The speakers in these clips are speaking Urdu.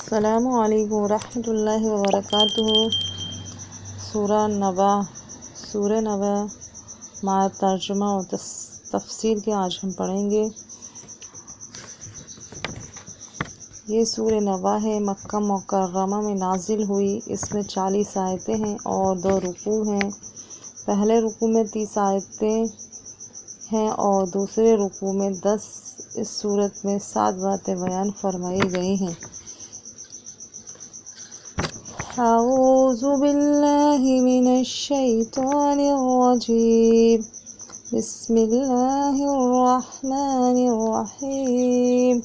السلام علیکم ورحمۃ اللہ وبرکاتہ۔ سورہ نبا مع ترجمہ و تفسیر کے آج ہم پڑھیں گے۔ یہ سورہ نبا ہے، مکہ مکرمہ میں نازل ہوئی۔ اس میں 40 آیتیں ہیں اور 2 رکوع ہیں۔ پہلے رکوع میں 30 آیتیں ہیں اور دوسرے رکوع میں 10۔ اس سورت میں 7 باتیں بیان فرمائی گئی ہیں۔ اعوذ باللہ من الشیطان الرجیم، بسم اللہ الرحمن الرحیم۔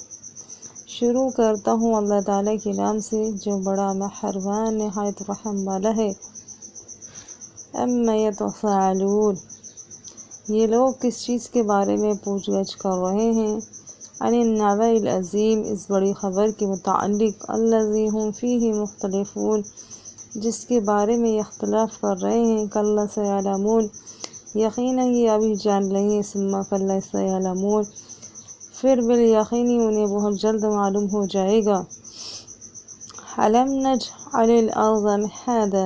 شروع کرتا ہوں اللہ تعالیٰ کے نام سے جو بڑا مہربان نہایت رحم والا ہے۔ اما یتساءلون، یہ لوگ کس چیز کے بارے میں پوچھ گچھ کر رہے ہیں؟ عن النبأ العظیم، اس بڑی خبر کے متعلق، الذی ھم فیہ مختلفون، جس کے بارے میں یہ اختلاف کر رہے ہیں۔ کلا سیعلمون، یقیناً یہ ابھی جان لیں گے۔ ثم کلا سیعلمون، پھر بالیقین انہیں بہت جلد معلوم ہو جائے گا۔ الم نجعل الارض مہادا،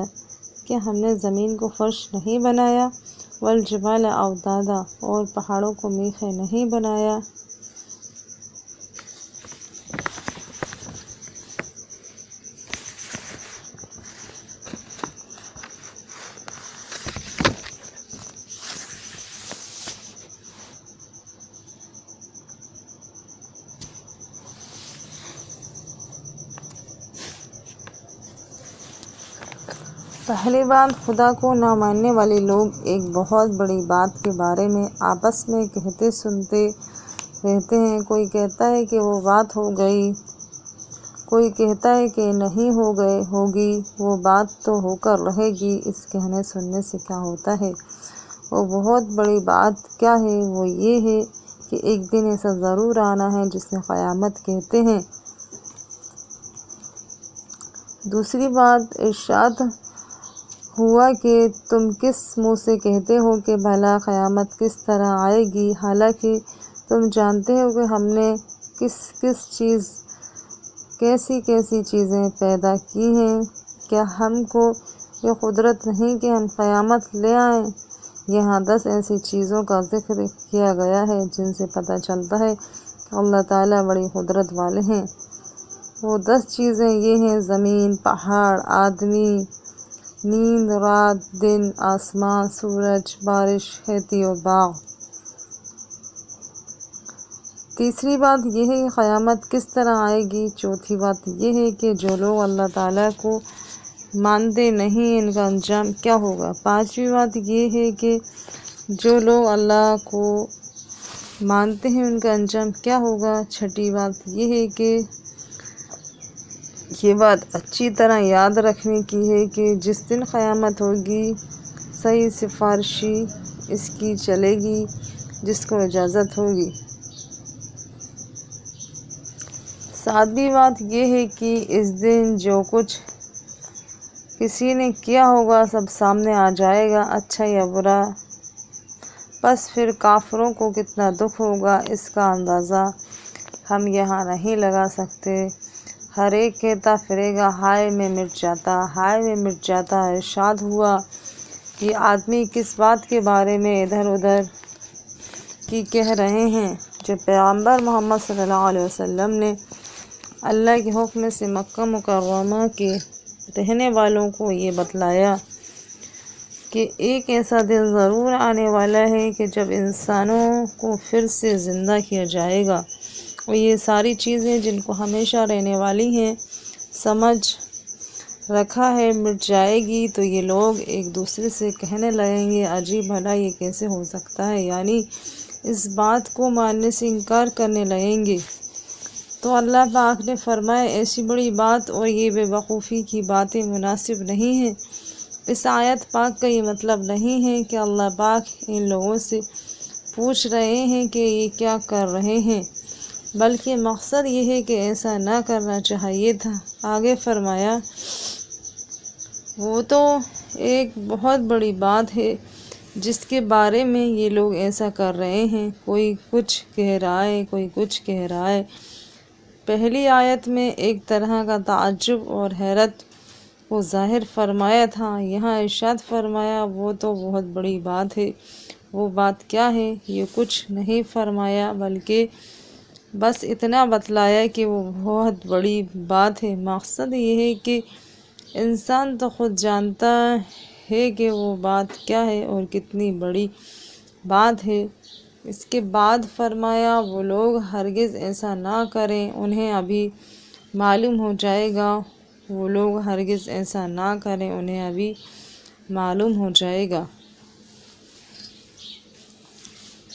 کہ ہم نے زمین کو فرش نہیں بنایا؟ والجبال اوتادا، اور پہاڑوں کو میخیں نہیں بنایا؟ پہلی بات، خدا کو نہ ماننے والے لوگ ایک بہت بڑی بات کے بارے میں آپس میں کہتے سنتے رہتے ہیں۔ کوئی کہتا ہے کہ وہ بات ہو گئی، کوئی کہتا ہے کہ نہیں ہوگی، وہ بات تو ہو کر رہے گی۔ اس کہنے سننے سے کیا ہوتا ہے؟ وہ بہت بڑی بات کیا ہے؟ وہ یہ ہے کہ ایک دن ایسا ضرور آنا ہے جسے قیامت کہتے ہیں۔ دوسری بات، ارشاد ہوا کہ تم کس منہ سے کہتے ہو کہ بھلا قیامت کس طرح آئے گی، حالانکہ تم جانتے ہو کہ ہم نے کیسی چیزیں پیدا کی ہیں۔ کیا ہم کو یہ قدرت نہیں کہ ہم قیامت لے آئیں؟ یہاں 10 ایسی چیزوں کا ذکر کیا گیا ہے جن سے پتہ چلتا ہے کہ اللہ تعالیٰ بڑی قدرت والے ہیں۔ وہ 10 چیزیں یہ ہیں: زمین، پہاڑ، آدمی، نیند، رات، دن، آسمان، سورج، بارش، کھیتی و باغ۔ تیسری بات یہ ہے کہ قیامت کس طرح آئے گی۔ چوتھی بات یہ ہے کہ جو لوگ اللہ تعالیٰ کو مانتے نہیں ان کا انجام کیا ہوگا۔ پانچویں بات یہ ہے کہ جو لوگ اللہ کو مانتے ہیں ان کا انجام کیا ہوگا۔ چھٹی بات یہ ہے کہ یہ بات اچھی طرح یاد رکھنے کی ہے کہ جس دن قیامت ہوگی صحیح سفارشی اس کی چلے گی جس کو اجازت ہوگی۔ ساتویں بات یہ ہے کہ اس دن جو کچھ کسی نے کیا ہوگا سب سامنے آ جائے گا، اچھا یا برا۔ پس پھر کافروں کو کتنا دکھ ہوگا اس کا اندازہ ہم یہاں نہیں لگا سکتے۔ ہر ایک کہتا پھرے گا، ہائے میں مٹ جاتا، ہائے میں مٹ جاتا۔ ارشاد ہوا، یہ آدمی کس بات کے بارے میں ادھر ادھر کی کہہ رہے ہیں؟ جب پیغمبر محمد صلی اللہ علیہ وسلم نے اللہ کے حکم سے مکہ مکرمہ کے رہنے والوں کو یہ بتلایا کہ ایک ایسا دن ضرور آنے والا ہے کہ جب انسانوں کو پھر سے زندہ کیا جائے گا اور یہ ساری چیزیں جن کو ہمیشہ رہنے والی ہیں سمجھ رکھا ہے مٹ جائے گی، تو یہ لوگ ایک دوسرے سے کہنے لگیں گے، عجیب بھلا یہ کیسے ہو سکتا ہے، یعنی اس بات کو ماننے سے انکار کرنے لگیں گے۔ تو اللہ پاک نے فرمایا، ایسی بڑی بات اور یہ بے وقوفی کی باتیں مناسب نہیں ہیں۔ اس آیت پاک کا یہ مطلب نہیں ہے کہ اللہ پاک ان لوگوں سے پوچھ رہے ہیں کہ یہ کیا کر رہے ہیں، بلکہ مقصد یہ ہے کہ ایسا نہ کرنا چاہیے تھا۔ آگے فرمایا، وہ تو ایک بہت بڑی بات ہے جس کے بارے میں یہ لوگ ایسا کر رہے ہیں۔ کوئی کچھ کہہ رہا ہے، کوئی کچھ کہہ رہا ہے۔ پہلی آیت میں ایک طرح کا تعجب اور حیرت کو ظاہر فرمایا تھا، یہاں ارشاد فرمایا وہ تو بہت بڑی بات ہے۔ وہ بات کیا ہے؟ یہ کچھ نہیں فرمایا، بلکہ بس اتنا بتلایا کہ وہ بہت بڑی بات ہے۔ مقصد یہ ہے کہ انسان تو خود جانتا ہے کہ وہ بات کیا ہے اور کتنی بڑی بات ہے۔ اس کے بعد فرمایا وہ لوگ ہرگز ایسا نہ کریں، انہیں ابھی معلوم ہو جائے گا۔ وہ لوگ ہرگز ایسا نہ کریں، انہیں ابھی معلوم ہو جائے گا۔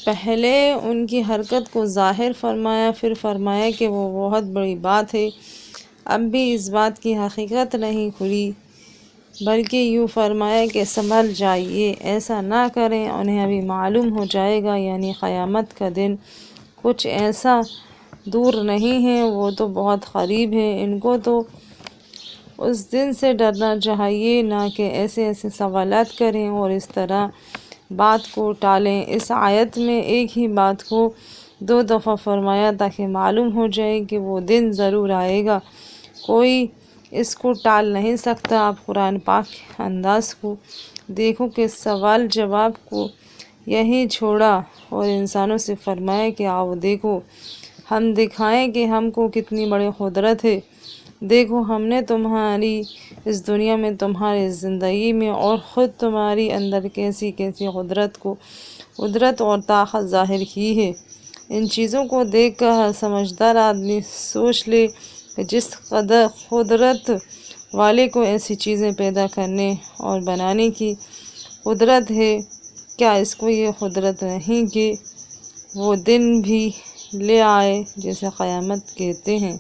پہلے ان کی حرکت کو ظاہر فرمایا، پھر فرمایا کہ وہ بہت بڑی بات ہے۔ اب بھی اس بات کی حقیقت نہیں کھلی، بلکہ یوں فرمایا کہ سنبھل جائیے، ایسا نہ کریں، انہیں ابھی معلوم ہو جائے گا، یعنی قیامت کا دن کچھ ایسا دور نہیں ہے، وہ تو بہت قریب ہے۔ ان کو تو اس دن سے ڈرنا چاہیے، نہ کہ ایسے ایسے سوالات کریں اور اس طرح بات کو ٹالیں۔ اس آیت میں ایک ہی بات کو 2 دفعہ فرمایا تاکہ معلوم ہو جائے کہ وہ دن ضرور آئے گا، کوئی اس کو ٹال نہیں سکتا۔ آپ قرآن پاک کے انداز کو دیکھو کہ سوال جواب کو یہیں چھوڑا اور انسانوں سے فرمایا کہ آؤ دیکھو، ہم دکھائیں کہ ہم کو کتنی بڑی قدرت ہے۔ دیکھو ہم نے تمہاری اس دنیا میں، تمہاری زندگی میں اور خود تمہاری اندر کیسی کیسی قدرت اور طاقت ظاہر کی ہے۔ ان چیزوں کو دیکھ کر ہر سمجھدار آدمی سوچ لے کہ جس قدر قدرت والے کو ایسی چیزیں پیدا کرنے اور بنانے کی قدرت ہے، کیا اس کو یہ قدرت نہیں کہ وہ دن بھی لے آئے جسے قیامت کہتے ہیں۔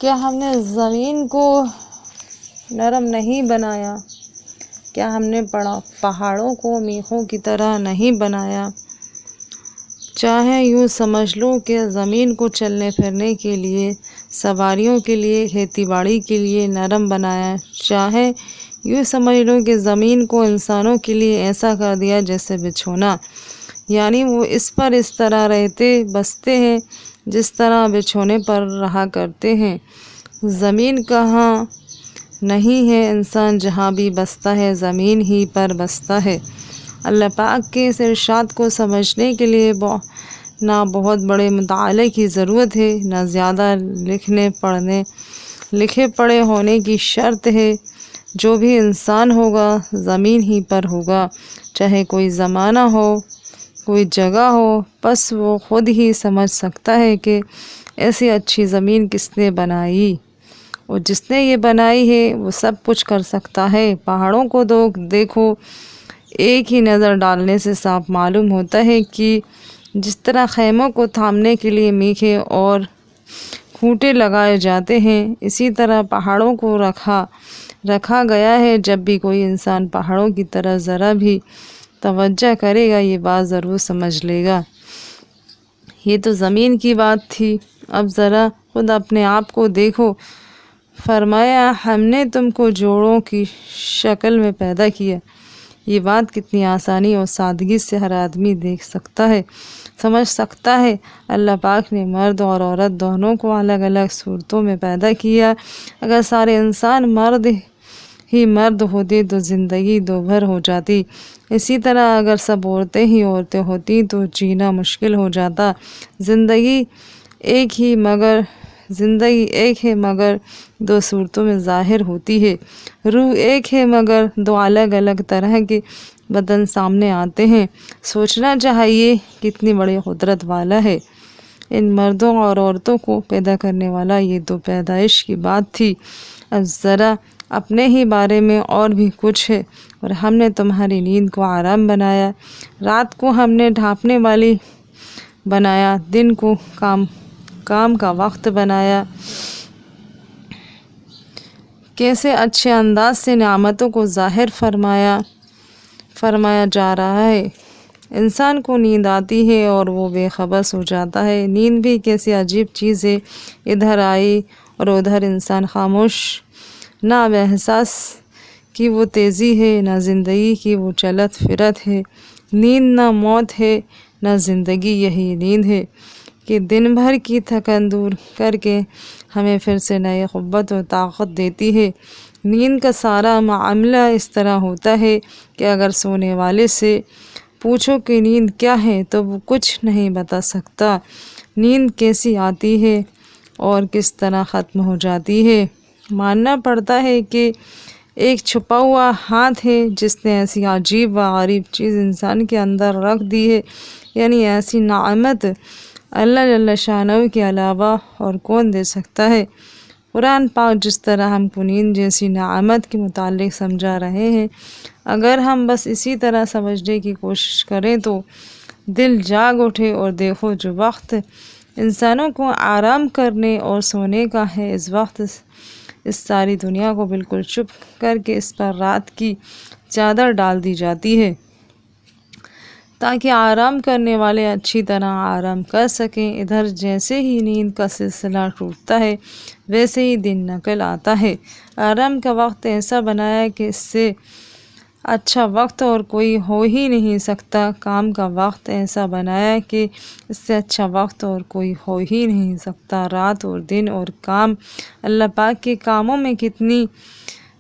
کیا ہم نے زمین کو نرم نہیں بنایا؟ کیا ہم نے پہاڑوں کو میخوں کی طرح نہیں بنایا؟ چاہے یوں سمجھ لو کہ زمین کو چلنے پھرنے کے لیے، سواریوں کے لیے، کھیتی باڑی کے لیے نرم بنایا، چاہے یوں سمجھ لو کہ زمین کو انسانوں کے لیے ایسا کر دیا جیسے بچھونا، یعنی وہ اس پر اس طرح رہتے بستے ہیں جس طرح بچھونے پر رہا کرتے ہیں۔ زمین کہاں نہیں ہے، انسان جہاں بھی بستا ہے زمین ہی پر بستا ہے۔ اللہ پاک کے اس ارشاد کو سمجھنے کے لیے نہ بہت بڑے مطالعے کی ضرورت ہے، نہ زیادہ لکھے پڑھے ہونے کی شرط ہے۔ جو بھی انسان ہوگا زمین ہی پر ہوگا، چاہے کوئی زمانہ ہو، کوئی جگہ ہو، بس وہ خود ہی سمجھ سکتا ہے کہ ایسی اچھی زمین کس نے بنائی، اور جس نے یہ بنائی ہے وہ سب کچھ کر سکتا ہے۔ پہاڑوں کو دیکھو، ایک ہی نظر ڈالنے سے صاف معلوم ہوتا ہے کہ جس طرح خیموں کو تھامنے کے لیے میخیں اور کھوٹے لگائے جاتے ہیں، اسی طرح پہاڑوں کو رکھا گیا ہے۔ جب بھی کوئی انسان پہاڑوں کی طرف ذرا بھی توجہ کرے گا یہ بات ضرور سمجھ لے گا۔ یہ تو زمین کی بات تھی، اب ذرا خود اپنے آپ کو دیکھو۔ فرمایا ہم نے تم کو جوڑوں کی شکل میں پیدا کیا۔ یہ بات کتنی آسانی اور سادگی سے ہر آدمی دیکھ سکتا ہے، سمجھ سکتا ہے۔ اللہ پاک نے مرد اور عورت دونوں کو الگ الگ صورتوں میں پیدا کیا۔ اگر سارے انسان مرد ہوتے تو زندگی دوبھر ہو جاتی، اسی طرح اگر سب عورتیں ہی عورتیں ہوتی تو جینا مشکل ہو جاتا۔ زندگی ایک ہے مگر 2 صورتوں میں ظاہر ہوتی ہے۔ روح ایک ہے مگر 2 الگ الگ طرح کے بدن سامنے آتے ہیں۔ سوچنا چاہیے کتنی بڑی قدرت والا ہے۔ ان مردوں اور عورتوں کو پیدا کرنے والا، یہ تو پیدائش کی بات تھی۔ اب ذرا اپنے ہی بارے میں اور بھی کچھ ہے، اور ہم نے تمہاری نیند کو آرام بنایا، رات کو ہم نے ڈھانپنے والی بنایا، دن کو کام کا وقت بنایا۔ کیسے اچھے انداز سے نعمتوں کو ظاہر فرمایا جا رہا ہے۔ انسان کو نیند آتی ہے اور وہ بے خبر ہو جاتا ہے۔ نیند بھی کیسی عجیب چیز ہے، ادھر آئی اور ادھر انسان خاموش، نہ اب احساس کی وہ تیزی ہے، نہ زندگی کی وہ چلت فرت ہے۔ نیند نہ موت ہے نہ زندگی، یہی نیند ہے کہ دن بھر کی تھکن دور کر کے ہمیں پھر سے نئے قوت و طاقت دیتی ہے۔ نیند کا سارا معاملہ اس طرح ہوتا ہے کہ اگر سونے والے سے پوچھو کہ نیند کیا ہے تو وہ کچھ نہیں بتا سکتا۔ نیند کیسی آتی ہے اور کس طرح ختم ہو جاتی ہے؟ ماننا پڑتا ہے کہ ایک چھپا ہوا ہاتھ ہے جس نے ایسی عجیب و غریب چیز انسان کے اندر رکھ دی ہے، یعنی ایسی نعمت اللہ جل شانہ کے علاوہ اور کون دے سکتا ہے؟ قرآن پاک جس طرح ہم کو نیند جیسی نعمت کے متعلق سمجھا رہے ہیں، اگر ہم بس اسی طرح سمجھنے کی کوشش کریں تو دل جاگ اٹھے اور دیکھو جو وقت انسانوں کو آرام کرنے اور سونے کا ہے، اس وقت اس ساری دنیا کو بالکل چپ کر کے اس پر رات کی چادر ڈال دی جاتی ہے تاکہ آرام کرنے والے اچھی طرح آرام کر سکیں۔ ادھر جیسے ہی نیند کا سلسلہ ٹوٹتا ہے ویسے ہی دن نکل آتا ہے۔ آرام کا وقت ایسا بنایا کہ اس سے اچھا وقت اور کوئی ہو ہی نہیں سکتا۔ کام کا وقت ایسا بنایا کہ اس سے اچھا وقت اور کوئی ہو ہی نہیں سکتا۔ رات اور دن اور کام، اللہ پاک کے کاموں میں کتنی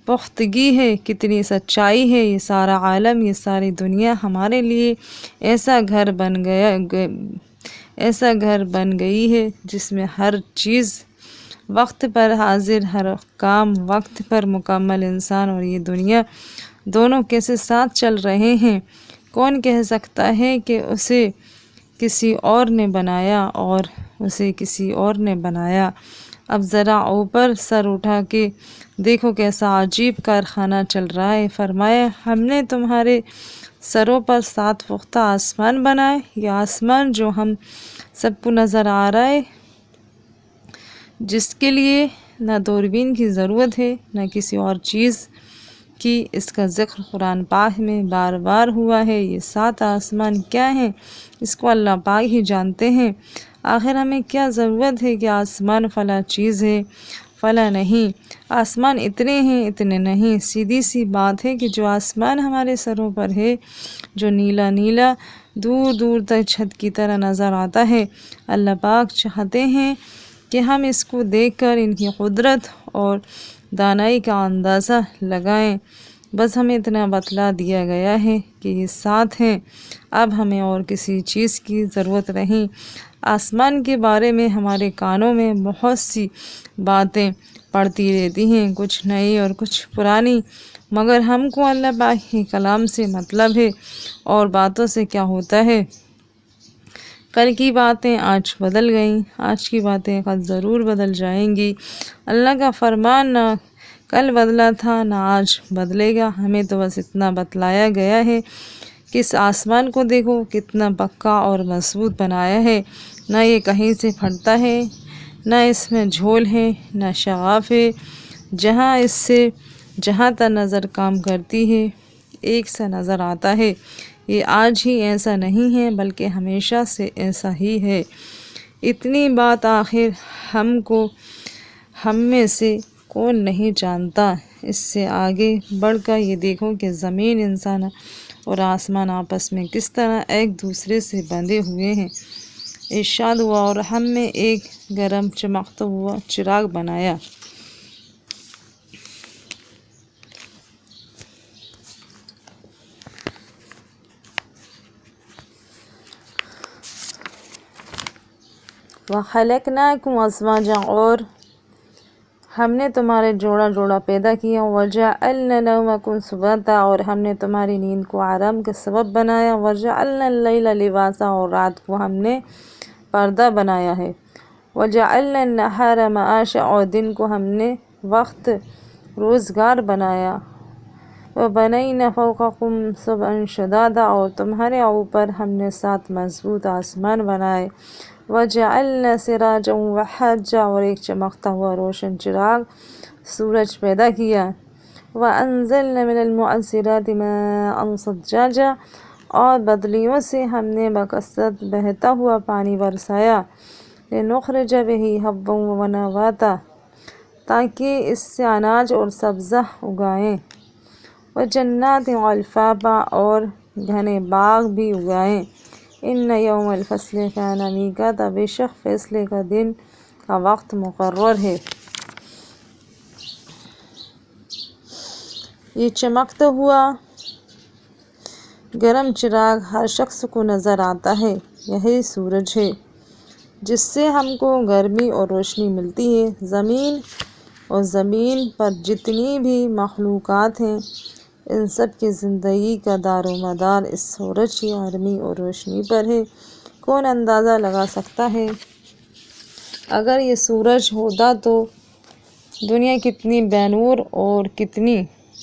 پختگی ہے، کتنی سچائی ہے۔ یہ سارا عالم، یہ ساری دنیا ہمارے لیے ایسا گھر بن گئی ہے جس میں ہر چیز وقت پر حاضر، ہر کام وقت پر مکمل۔ انسان اور یہ دنیا دونوں کیسے ساتھ چل رہے ہیں؟ کون کہہ سکتا ہے کہ اسے کسی اور نے بنایا اور اسے کسی اور نے بنایا؟ اب ذرا اوپر سر اٹھا کے دیکھو کیسا عجیب کارخانہ چل رہا ہے۔ فرمایا ہم نے تمہارے سروں پر 7 پختہ آسمان بنائے۔ یہ آسمان جو ہم سب کو نظر آ رہا ہے، جس کے لیے نہ دوربین کی ضرورت ہے نہ کسی اور چیز کی، اس کا ذکر قرآن پاک میں بار بار ہوا ہے۔ یہ 7 آسمان کیا ہیں اس کو اللہ پاک ہی جانتے ہیں۔ آخر ہمیں کیا ضرورت ہے کہ آسمان فلاں چیز ہے فلاں نہیں، آسمان اتنے ہیں اتنے نہیں۔ سیدھی سی بات ہے کہ جو آسمان ہمارے سروں پر ہے، جو نیلا نیلا دور دور تک چھت کی طرح نظر آتا ہے، اللہ پاک چاہتے ہیں کہ ہم اس کو دیکھ کر ان کی قدرت اور دانائی کا اندازہ لگائیں۔ بس ہمیں اتنا بتلا دیا گیا ہے کہ یہ 7 ہیں، اب ہمیں اور کسی چیز کی ضرورت نہیں۔ آسمان کے بارے میں ہمارے کانوں میں بہت سی باتیں پڑتی رہتی ہیں، کچھ نئی اور کچھ پرانی، مگر ہم کو اللہ پاک کے کلام سے مطلب ہے، اور باتوں سے کیا ہوتا ہے؟ کل کی باتیں آج بدل گئیں، آج کی باتیں کل ضرور بدل جائیں گی۔ اللہ کا فرمان نہ کل بدلا تھا نہ آج بدلے گا۔ ہمیں تو بس اتنا بتلایا گیا ہے کہ اس آسمان کو دیکھو کتنا پکا اور مضبوط بنایا ہے، نہ یہ کہیں سے پھٹتا ہے، نہ اس میں جھول ہے نہ شغاف ہے۔ جہاں تک نظر کام کرتی ہے ایک سا نظر آتا ہے۔ یہ آج ہی ایسا نہیں ہے بلکہ ہمیشہ سے ایسا ہی ہے۔ اتنی بات آخر ہم میں سے کون نہیں جانتا؟ اس سے آگے بڑھ کر یہ دیکھو کہ زمین، انسان اور آسمان آپس میں کس طرح ایک دوسرے سے بندھے ہوئے ہیں۔ ارشاد ہوا اور ہم میں ایک گرم چمکتا ہوا چراغ بنایا۔ وَخَلَقْنَاكُمْ أَزْوَاجًا، اور ہم نے تمہارے جوڑا جوڑا پیدا کیا۔ وَجَعَلْنَا نَوْمَكُمْ سُبَاتًا، اور ہم نے تمہاری نیند کو آرام کا سبب بنایا۔ وَجَعَلْنَا اللَّيْلَ لِبَاسًا، اور رات کو ہم نے پردہ بنایا ہے۔ وَجَعَلْنَا النَّهَارَ مَعَاشًا، اور دن کو ہم نے وقت روزگار بنایا۔ وَبَنَيْنَا فَوْقَكُمْ سَبْعًا شِدَادًا، اور تمہارے اوپر ہم نے 7 مضبوط آسمان بنائے۔ وَجَعَلْنَا سِرَاجًا وَحَّاجًا، اور ایک چمکتا ہوا روشن چراغ سورج پیدا کیا۔ وَأَنزَلْنَا مِنَ الْمُعْصِرَاتِ مَاءً ثَجَّاجًا، اور بدلیوں سے ہم نے بکثرت بہتا ہوا پانی برسایا۔ لِنُخْرِجَ بِهِ حَبًّا وَنَبَاتًا، تاکہ اس سے اناج اور سبزہ اگائیں۔ وَجَنَّاتٍ وَأَلْفافًا، اور گھنے باغ بھی اگائیں۔ إِنَّ يَوْمَ الْفَصْلِ كَانَ مِيقَاتًا، بے شک فیصلے کا دن کا وقت مقرر ہے۔ یہ چمکتا ہوا گرم چراغ ہر شخص کو نظر آتا ہے، یہی سورج ہے جس سے ہم کو گرمی اور روشنی ملتی ہے۔ زمین پر جتنی بھی مخلوقات ہیں، ان سب کی زندگی کا دار و مدار اس سورج کی گرمی اور روشنی پر ہے۔ کون اندازہ لگا سکتا ہے اگر یہ سورج ہوتا تو دنیا کتنی بے نور اور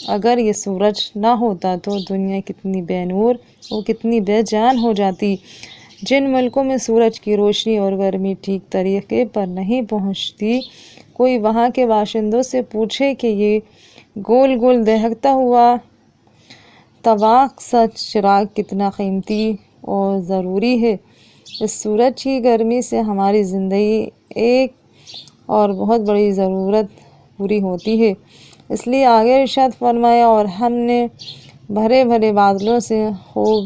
اگر یہ سورج نہ ہوتا تو دنیا کتنی بے نور اور کتنی بے جان ہو جاتی۔ جن ملکوں میں سورج کی روشنی اور گرمی ٹھیک طریقے پر نہیں پہنچتی، کوئی وہاں کے باشندوں سے پوچھے کہ یہ گول گول دہکتا ہوا تاباک سا چراغ کتنا قیمتی اور ضروری ہے۔ اس سورج کی گرمی سے ہماری زندگی ایک اور بہت بڑی ضرورت پوری ہوتی ہے۔ اس لیے آگے ارشاد فرمایا، اور ہم نے بھرے بھرے بادلوں سے خوب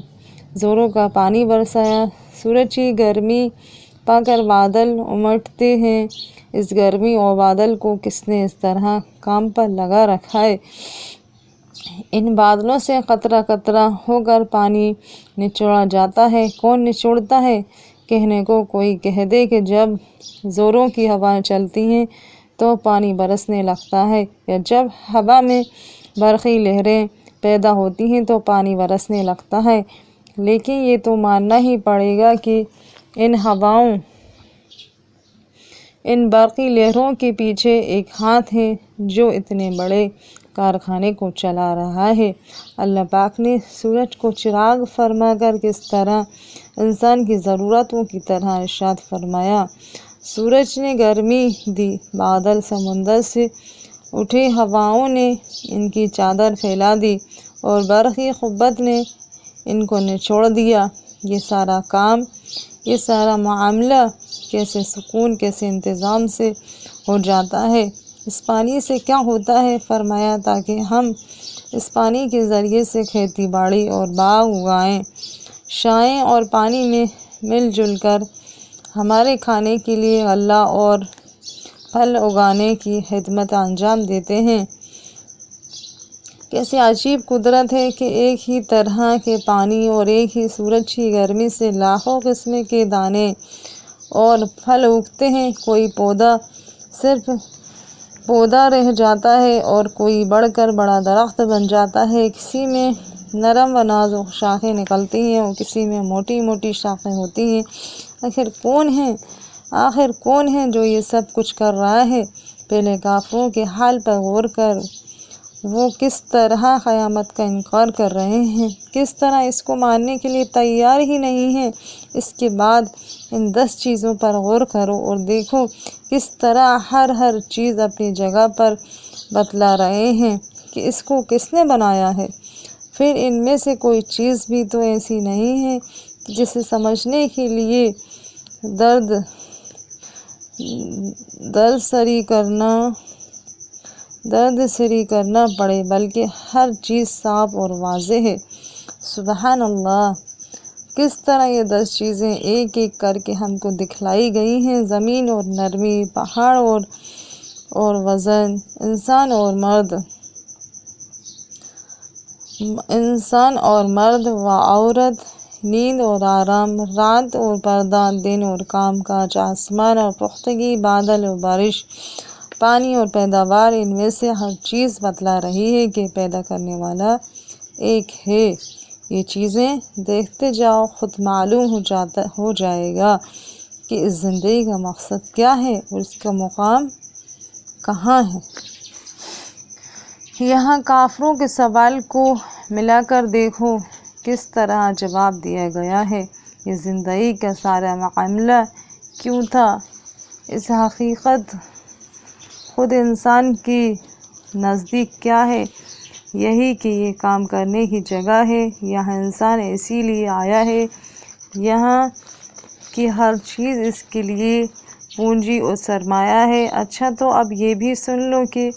زوروں کا پانی برسایا۔ سورج کی گرمی پا کر بادل امٹتے ہیں۔ اس گرمی اور بادل کو کس نے اس طرح کام پر لگا رکھا ہے؟ ان بادلوں سے قطرہ قطرہ ہو کر پانی نچوڑا جاتا ہے۔ کون نچوڑتا ہے؟ کہنے کو کوئی کہہ دے کہ جب زوروں کی ہوائیں چلتی ہیں تو پانی برسنے لگتا ہے، یا جب ہوا میں برقی لہریں پیدا ہوتی ہیں تو پانی برسنے لگتا ہے۔ لیکن یہ تو ماننا ہی پڑے گا کہ ان ہواؤں، ان برقی لہروں کے پیچھے ایک ہاتھ ہے جو اتنے بڑے کارخانے کو چلا رہا ہے۔ اللہ پاک نے سورج کو چراغ فرما کر کس طرح انسان کی ضرورتوں کی طرح ارشاد فرمایا۔ سورج نے گرمی دی، بادل سمندر سے اٹھے ہواؤں نے ان کی چادر پھیلا دی، اور برقی قوت نے ان کو نچوڑ دیا۔ یہ سارا کام، یہ سارا معاملہ کیسے سکون، کیسے انتظام سے ہو جاتا ہے؟ اس پانی سے کیا ہوتا ہے؟ فرمایا تاکہ ہم اس پانی کے ذریعے سے کھیتی باڑی اور باغ اگائیں، شائیں اور پانی میں مل جل کر ہمارے کھانے کے لیے غلہ اور پھل اگانے کی خدمت انجام دیتے ہیں۔ کیسی عجیب قدرت ہے کہ ایک ہی طرح کے پانی اور ایک ہی سورج کی گرمی سے لاکھوں قسم کے دانے اور پھل اگتے ہیں۔ کوئی پودا صرف پودا رہ جاتا ہے اور کوئی بڑھ کر بڑا درخت بن جاتا ہے۔ کسی میں نرم و نازک شاخیں نکلتی ہیں اور کسی میں موٹی موٹی شاخیں ہوتی ہیں۔ آخر کون ہے جو یہ سب کچھ کر رہا ہے؟ پہلے کافروں کے حال پر غور کر، وہ کس طرح قیامت کا انکار کر رہے ہیں، کس طرح اس کو ماننے کے لیے تیار ہی نہیں ہیں۔ اس کے بعد ان 10 چیزوں پر غور کرو اور دیکھو کس طرح ہر چیز اپنی جگہ پر بتلا رہے ہیں کہ اس کو کس نے بنایا ہے۔ پھر ان میں سے کوئی چیز بھی تو ایسی نہیں ہے جسے سمجھنے کے لیے درد سری کرنا پڑے، بلکہ ہر چیز صاف اور واضح ہے۔ سبحان اللہ! کس طرح یہ 10 چیزیں ایک ایک کر کے ہم کو دکھلائی گئی ہیں۔ زمین اور نرمی، پہاڑ اور وزن، انسان اور مرد و عورت، نیند اور آرام، رات اور پردہ، دن اور کام کاج، آسمان اور پختگی، بادل اور بارش، پانی اور پیداوار، ان میں سے ہر چیز بتلا رہی ہے کہ پیدا کرنے والا ایک ہے۔ یہ چیزیں دیکھتے جاؤ، خود معلوم ہو جائے گا کہ اس زندگی کا مقصد کیا ہے اور اس کا مقام کہاں ہے۔ یہاں کافروں کے سوال کو ملا کر دیکھو کس طرح جواب دیا گیا ہے۔ یہ زندگی کا سارا معاملہ کیوں تھا؟ اس حقیقت خود انسان کے نزدیک کیا ہے؟ یہی کہ یہ کام کرنے کی جگہ ہے۔ یہاں انسان اسی لیے آیا ہے، یہاں کی ہر چیز اس کے لیے پونجی اور سرمایہ ہے۔ اچھا تو اب یہ بھی سن لو کہ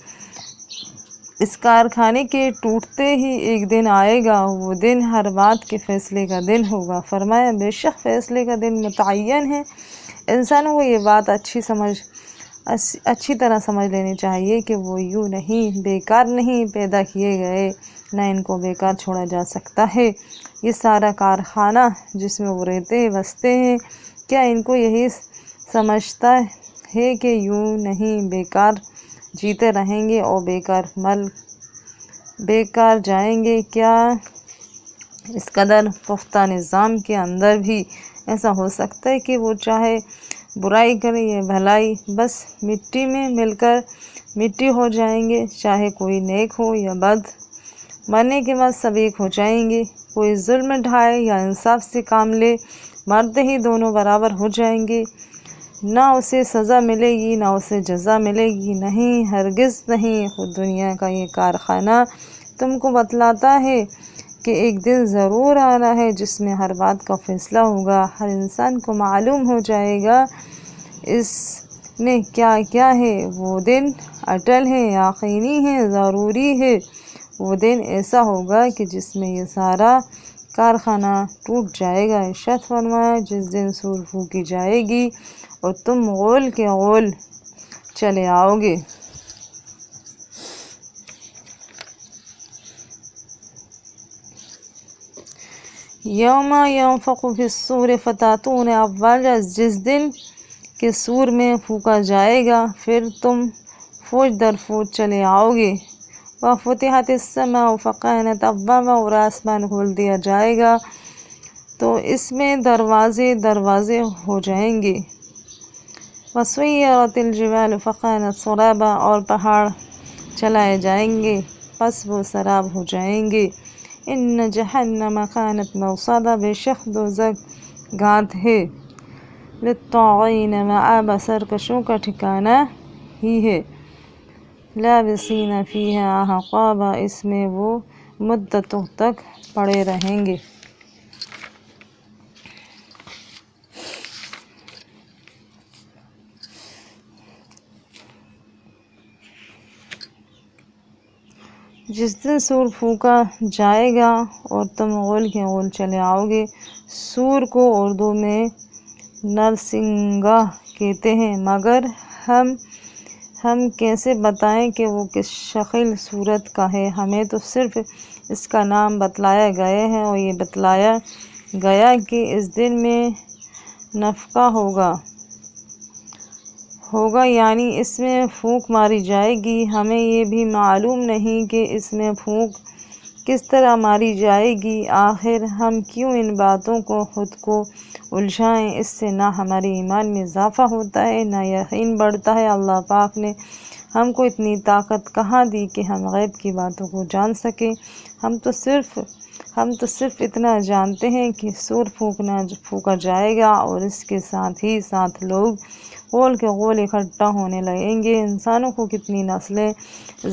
اس کارخانے کے ٹوٹتے ہی ایک دن آئے گا، وہ دن ہر بات کے فیصلے کا دن ہوگا۔ فرمایا بے شک فیصلے کا دن متعین ہے۔ انسانوں کو یہ بات اچھی طرح سمجھ لینی چاہیے کہ وہ یوں نہیں، بیکار نہیں پیدا کیے گئے، نہ ان کو بیکار چھوڑا جا سکتا ہے۔ یہ سارا کارخانہ جس میں وہ رہتے بستے ہیں، کیا ان کو یہی سمجھتا ہے کہ یوں نہیں بیکار جیتے رہیں گے اور بیکار جائیں گے؟ کیا اس قدر پختہ نظام کے اندر بھی ایسا ہو سکتا ہے کہ وہ چاہے برائی کرے یا بھلائی، بس مٹی میں مل کر مٹی ہو جائیں گے، چاہے کوئی نیک ہو یا بد، مرنے کے بعد سب ایک ہو جائیں گے۔ کوئی ظلم ڈھائے یا انصاف سے کام لے، مرتے ہی دونوں برابر ہو جائیں گے، نہ اسے سزا ملے گی نہ اسے جزا ملے گی۔ نہیں، ہرگز نہیں۔ خود دنیا کا یہ کارخانہ تم کو بتلاتا ہے کہ ایک دن ضرور آنا ہے جس میں ہر بات کا فیصلہ ہوگا، ہر انسان کو معلوم ہو جائے گا اس نے کیا کیا ہے۔ وہ دن اٹل ہے، یقینی ہے، ضروری ہے۔ وہ دن ایسا ہوگا کہ جس میں یہ سارا کارخانہ ٹوٹ جائے گا۔ ارشاد فرمایا جس دن سور پھونکی جائے گی اور تم غول کے غول چلے آؤ گے۔ یوم ینفخ فی الصور فتأتون افواجا، جس دن کے سور میں پھونکا جائے گا پھر تم فوج در فوج چلے آؤ گے۔ وفتحت السماء فکانت ابوابا، اور آسمان کھول دیا جائے گا تو اس میں دروازے دروازے ہو جائیں گے۔ وسیرت الجبال فکانت سرابا، اور پہاڑ چلائے جائیں گے پس وہ سراب ہو جائیں گے۔ ان جہنم کانت مرصادا، بے شک دوزخ گھات ہے، للطاغین مآبا، سرکشوں کا ٹھکانہ ہی ہے۔ لابثین فیہا احقابا، اس میں وہ مدتوں تک پڑے رہیں گے۔ جس دن سور پھونکا جائے گا اور تم غول کے غول چلے آؤ گے۔ سور کو اردو میں نرسنگھا کہتے ہیں، مگر ہم کیسے بتائیں کہ وہ کس شکل صورت کا ہے؟ ہمیں تو صرف اس کا نام بتلایا گیا ہے، اور یہ بتلایا گیا کہ اس دن میں نفخہ ہوگا، یعنی اس میں پھونک ماری جائے گی۔ ہمیں یہ بھی معلوم نہیں کہ اس میں پھونک کس طرح ماری جائے گی۔ آخر ہم کیوں ان باتوں کو خود کو الجھائیں؟ اس سے نہ ہمارے ایمان میں اضافہ ہوتا ہے نہ یقین بڑھتا ہے۔ اللہ پاک نے ہم کو اتنی طاقت کہاں دی کہ ہم غیب کی باتوں کو جان سکیں؟ ہم تو صرف اتنا جانتے ہیں کہ سور پھونکا جائے گا اور اس کے ساتھ ہی ساتھ لوگ غول کے غول اکٹھا ہونے لگیں گے۔ انسانوں کو کتنی نسلیں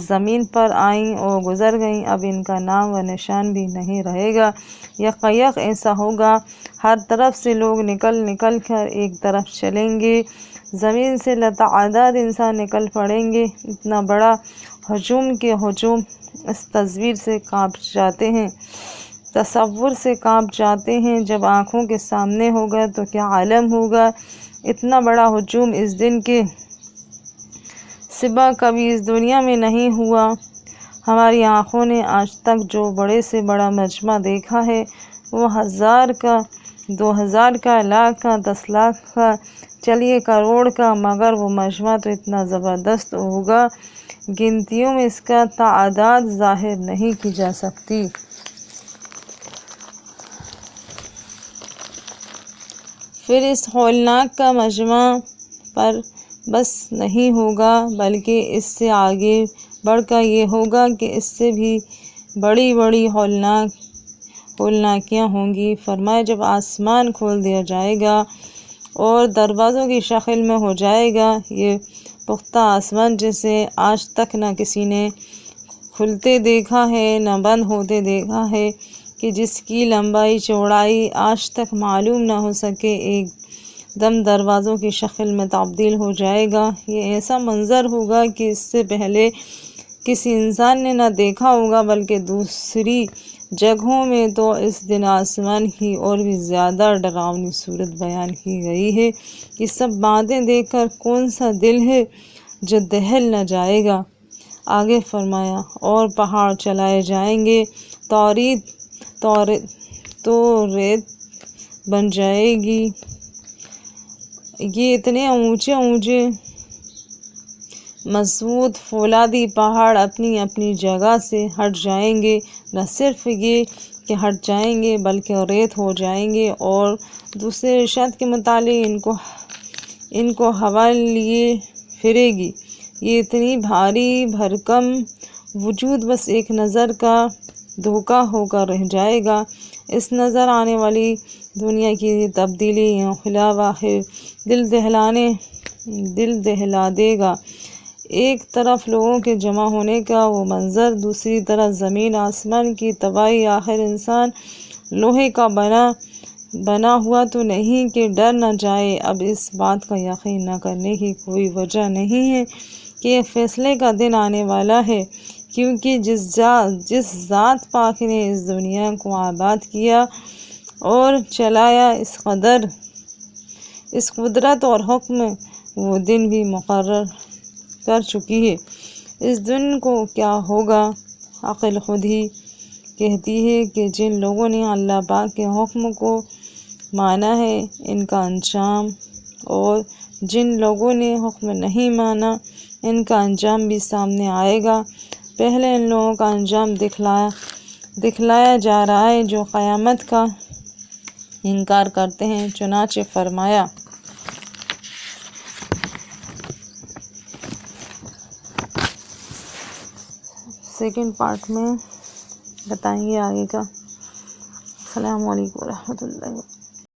زمین پر آئیں اور گزر گئیں، اب ان کا نام و نشان بھی نہیں رہے گا۔ یکایک ایسا ہوگا، ہر طرف سے لوگ نکل کر ایک طرف چلیں گے، زمین سے لاتعداد انسان نکل پڑیں گے۔ اتنا بڑا ہجوم کہ ہجوم اس تصور سے کانپ جاتے ہیں، جب آنکھوں کے سامنے ہوگا تو کیا عالم ہوگا۔ اتنا بڑا ہجوم اس دن کے سوا کبھی اس دنیا میں نہیں ہوا۔ ہماری آنکھوں نے آج تک جو بڑے سے بڑا مجمع دیکھا ہے، وہ 1000 کا، 2000 کا، لاکھ کا، 10 لاکھ کا، چلیے کروڑ کا، مگر وہ مجمع تو اتنا زبردست ہوگا، گنتیوں میں اس کا تعداد ظاہر نہیں کی جا سکتی۔ پھر اس ہولناک کا مجمع پر بس نہیں ہوگا، بلکہ اس سے آگے بڑھ کر یہ ہوگا کہ اس سے بھی بڑی بڑی ہولناکیاں ہوں گی۔ فرمایا جب آسمان کھول دیا جائے گا اور دروازوں کی شکل میں ہو جائے گا، یہ پختہ آسمان جسے آج تک نہ کسی نے کھلتے دیکھا ہے نہ بند ہوتے دیکھا ہے، کہ جس کی لمبائی چوڑائی آج تک معلوم نہ ہو سکے، ایک دم دروازوں کی شکل میں تبدیل ہو جائے گا۔ یہ ایسا منظر ہوگا کہ اس سے پہلے کسی انسان نے نہ دیکھا ہوگا، بلکہ دوسری جگہوں میں تو اس دن آسمان کی اور بھی زیادہ ڈراؤنی صورت بیان کی گئی ہے۔ یہ سب باتیں دیکھ کر کون سا دل ہے جو دہل نہ جائے گا۔ آگے فرمایا اور پہاڑ چلائے جائیں گے تو ریت بن جائے گی۔ یہ اتنے اونچے اونچے مضبوط فولادی پہاڑ اپنی اپنی جگہ سے ہٹ جائیں گے، نہ صرف یہ کہ ہٹ جائیں گے بلکہ ریت ہو جائیں گے، اور دوسرے ارشاد کے مطابق ان کو ہوا لیے پھرے گی۔ یہ اتنی بھاری بھرکم وجود بس ایک نظر کا دھوکہ ہو کر رہ جائے گا۔ اس نظر آنے والی دنیا کی تبدیلی انقلاب آخر دل دہلا دے گا۔ ایک طرف لوگوں کے جمع ہونے کا وہ منظر، دوسری طرف زمین آسمان کی تباہی۔ آخر انسان لوہے کا بنا ہوا تو نہیں کہ ڈر نہ جائے۔ اب اس بات کا یقین نہ کرنے کی کوئی وجہ نہیں ہے کہ ایک فیصلے کا دن آنے والا ہے، کیونکہ جس ذات پاک نے اس دنیا کو آباد کیا اور چلایا، اس قدرت اور حکم وہ دن بھی مقرر کر چکی ہے۔ اس دن کو کیا ہوگا؟ عقل خود ہی کہتی ہے کہ جن لوگوں نے اللہ پاک کے حکم کو مانا ہے ان کا انجام، اور جن لوگوں نے حکم نہیں مانا ان کا انجام بھی سامنے آئے گا۔ پہلے ان لوگوں کا انجام دکھلایا جا رہا ہے جو قیامت کا انکار کرتے ہیں۔ چنانچہ فرمایا سیکنڈ پارٹ میں بتائیں گے آگے کا۔ السلام علیکم ورحمۃ اللہ وبرکاتہ۔